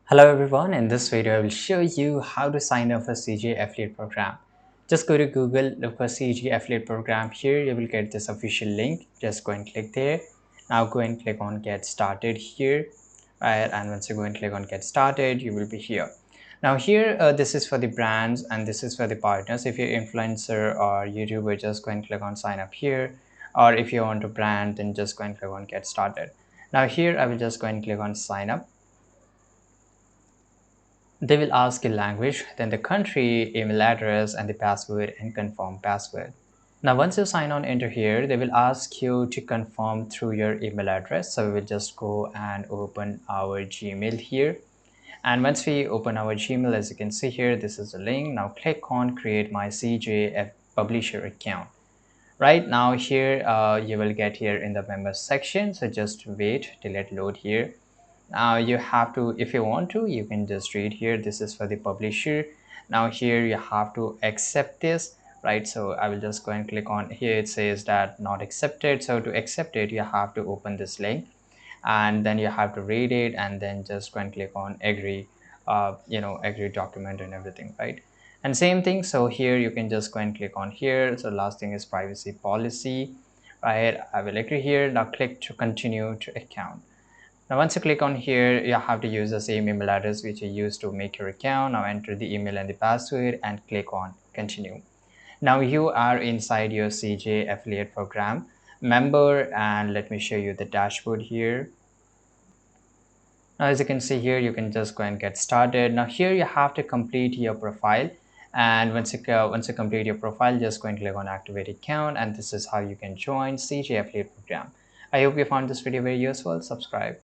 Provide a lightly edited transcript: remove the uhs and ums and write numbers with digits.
Hello everyone, in this video I will show you how to sign up for CJ affiliate program. Just go to Google, look for CJ affiliate program. Here you will get this official link. Just go and click there. Now go and click on get started here. Right, and once you go and click on get started, you will be here. Now here this is for the brands and this is for the partners. If you're influencer or YouTuber, just go and click on sign up here. Or if you want to brand, then just go and click on get started. Now here I will just go and click on sign up. They will ask a language, then the country, email address, and the password and confirm password. Now, once you sign on enter here, they will ask you to confirm through your email address. So we will just go and open our Gmail here. And once we open our Gmail, as you can see here, this is the link. Now click on create my CJF publisher account. Right now here, you will get here in the members section. So just wait till it load here. You have to, if you want to, you can just read here. This is for the publisher. Now here you have to accept this, right? So I will just go and click on here. It says that not accepted. So to accept it, you have to open this link and then you have to read it and then just go and click on agree, agree document and everything, right? And same thing, so here you can just go and click on here. So last thing is privacy policy, right? I will agree here. Now click to continue to account. Now, once you click on here, you have to use the same email address which you used to make your account. Now, enter the email and the password and click on continue. Now, you are inside your CJ affiliate program member, and let me show you the dashboard here. Now, as you can see here, you can just go and get started. Now, here you have to complete your profile. And once you complete your profile, just go and click on activate account. And this is how you can join CJ affiliate program. I hope you found this video very useful. Subscribe.